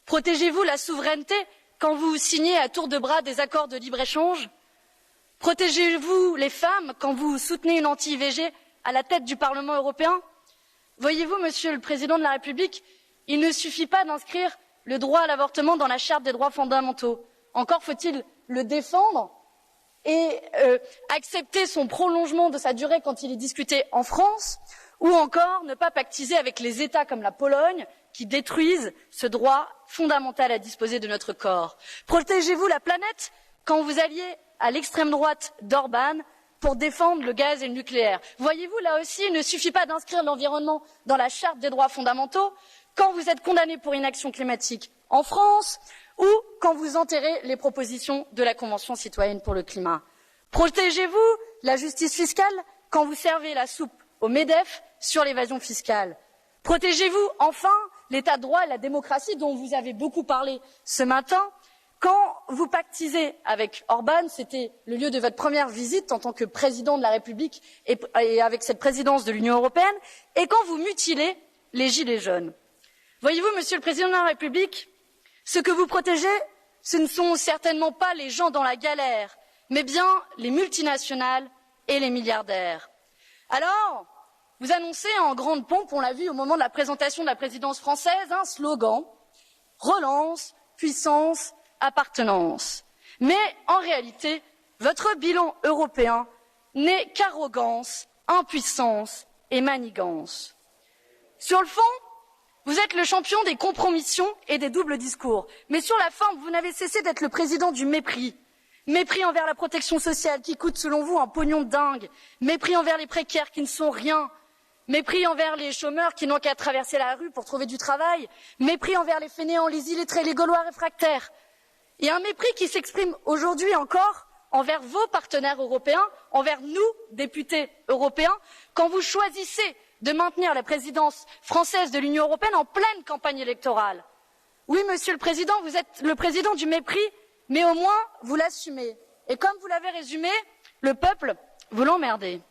Protégez-vous la souveraineté quand vous signez à tour de bras des accords de libre-échange? Protégez-vous les femmes quand vous soutenez une anti-IVG à la tête du Parlement européen? Voyez-vous, Monsieur le Président de la République, il ne suffit pas d'inscrire le droit à l'avortement dans la Charte des droits fondamentaux. Encore faut-il le défendre et accepter son prolongement de sa durée quand il est discuté en France, ou encore ne pas pactiser avec les États comme la Pologne qui détruisent ce droit fondamental à disposer de notre corps. Protégez-vous la planète quand vous alliez à l'extrême droite d'Orban pour défendre le gaz et le nucléaire. Voyez-vous, là aussi, il ne suffit pas d'inscrire l'environnement dans la Charte des droits fondamentaux quand vous êtes condamné pour inaction climatique en France ou quand vous enterrez les propositions de la Convention citoyenne pour le climat. Protégez-vous la justice fiscale quand vous servez la soupe au MEDEF sur l'évasion fiscale. Protégez-vous enfin l'état de droit et la démocratie dont vous avez beaucoup parlé ce matin quand vous pactisez avec Orban, c'était le lieu de votre première visite en tant que président de la République et avec cette présidence de l'Union européenne, et quand vous mutilez les gilets jaunes. Voyez-vous, Monsieur le Président de la République, ce que vous protégez, ce ne sont certainement pas les gens dans la galère, mais bien les multinationales et les milliardaires. Alors, vous annoncez en grande pompe, on l'a vu au moment de la présentation de la présidence française, un slogan « Relance, puissance, appartenance ». Mais en réalité, votre bilan européen n'est qu'arrogance, impuissance et manigance. Sur le fond, vous êtes le champion des compromissions et des doubles discours. Mais sur la forme, vous n'avez cessé d'être le président du mépris. Mépris envers la protection sociale qui coûte selon vous un pognon de dingue. Mépris envers les précaires qui ne sont rien. Mépris envers les chômeurs qui n'ont qu'à traverser la rue pour trouver du travail. Mépris envers les fainéants, les illettrés, les Gaulois réfractaires. Et un mépris qui s'exprime aujourd'hui encore envers vos partenaires européens, envers nous, députés européens, quand vous choisissez de maintenir la présidence française de l'Union européenne en pleine campagne électorale. Oui, Monsieur le Président, vous êtes le président du mépris, mais au moins vous l'assumez. Et comme vous l'avez résumé, le peuple, vous l'emmerdez.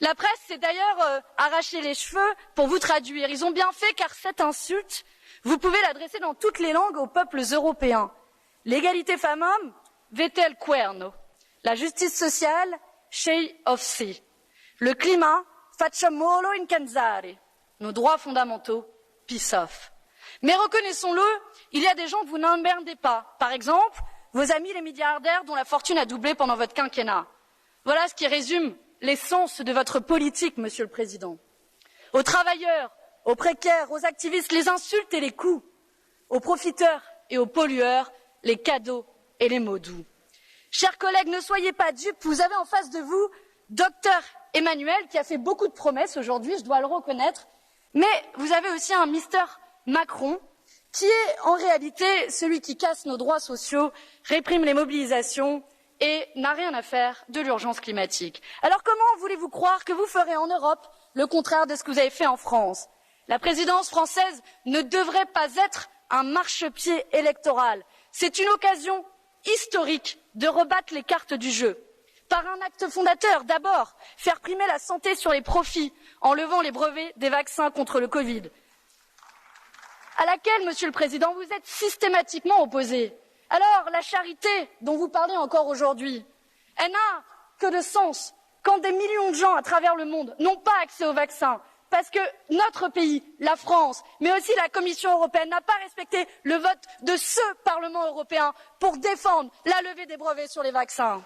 La presse s'est d'ailleurs arraché les cheveux pour vous traduire. Ils ont bien fait car cette insulte, vous pouvez l'adresser dans toutes les langues aux peuples européens. L'égalité femmes-hommes, vete al cuerno. La justice sociale, scegli of si. Le climat, facciamolo incansare. Nos droits fondamentaux, peace off. Mais reconnaissons-le, il y a des gens que vous n'emmerdez pas. Par exemple, vos amis les milliardaires dont la fortune a doublé pendant votre quinquennat. Voilà ce qui résume l'essence de votre politique, Monsieur le Président. Aux travailleurs, aux précaires, aux activistes, les insultes et les coups. Aux profiteurs et aux pollueurs, les cadeaux et les mots doux. Chers collègues, ne soyez pas dupes, vous avez en face de vous Docteur Emmanuel qui a fait beaucoup de promesses aujourd'hui, je dois le reconnaître, mais vous avez aussi un Mister Macron qui est en réalité celui qui casse nos droits sociaux, réprime les mobilisations et n'a rien à faire de l'urgence climatique. Alors comment voulez-vous croire que vous ferez en Europe le contraire de ce que vous avez fait en France? La présidence française ne devrait pas être un marchepied électoral. C'est une occasion historique de rebattre les cartes du jeu. Par un acte fondateur, d'abord, faire primer la santé sur les profits en levant les brevets des vaccins contre le Covid, à laquelle, Monsieur le Président, vous êtes systématiquement opposé. Alors, la charité dont vous parlez encore aujourd'hui, elle n'a que de sens quand des millions de gens à travers le monde n'ont pas accès aux vaccins, parce que notre pays, la France, mais aussi la Commission européenne, n'a pas respecté le vote de ce Parlement européen pour défendre la levée des brevets sur les vaccins.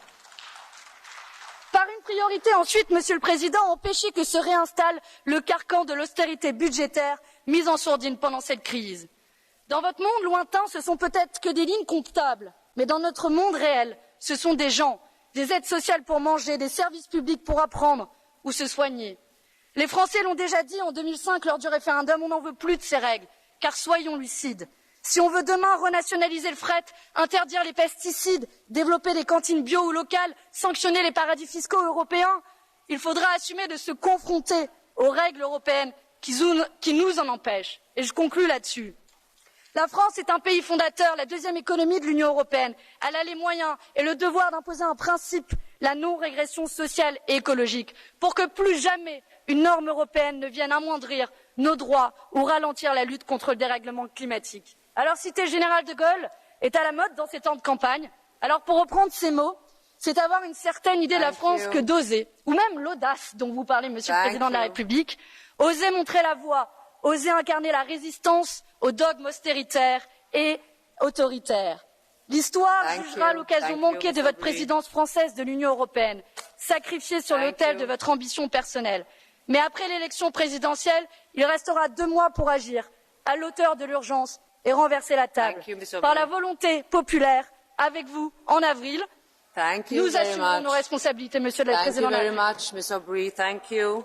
Par une priorité ensuite, Monsieur le Président, empêcher que se réinstalle le carcan de l'austérité budgétaire mise en sourdine pendant cette crise. Dans votre monde lointain, ce sont peut-être que des lignes comptables, mais dans notre monde réel, ce sont des gens, des aides sociales pour manger, des services publics pour apprendre ou se soigner. Les Français l'ont déjà dit en 2005 lors du référendum, on n'en veut plus de ces règles, car soyons lucides. Si on veut demain renationaliser le fret, interdire les pesticides, développer des cantines bio ou locales, sanctionner les paradis fiscaux européens, il faudra assumer de se confronter aux règles européennes qui nous en empêchent. Et je conclus là-dessus. La France est un pays fondateur, la deuxième économie de l'Union européenne. Elle a les moyens et le devoir d'imposer un principe, la non-régression sociale et écologique, pour que plus jamais une norme européenne ne vienne amoindrir nos droits ou ralentir la lutte contre le dérèglement climatique. Alors citer le général de Gaulle est à la mode dans ces temps de campagne. Alors pour reprendre ces mots, c'est avoir une certaine idée de la France que d'oser, ou même l'audace dont vous parlez, Monsieur le Président de la République, oser montrer la voie, oser incarner la résistance aux dogmes austéritaires et autoritaires. L'histoire jugera l'occasion manquée de votre présidence française de l'Union européenne, sacrifiée sur l'autel de votre ambition personnelle. Mais après l'élection présidentielle, il restera 2 mois pour agir à l'auteur de l'urgence et renverser la table. Par la volonté populaire, avec vous, en avril, nous assumerons nos responsabilités, Monsieur le Président de la République.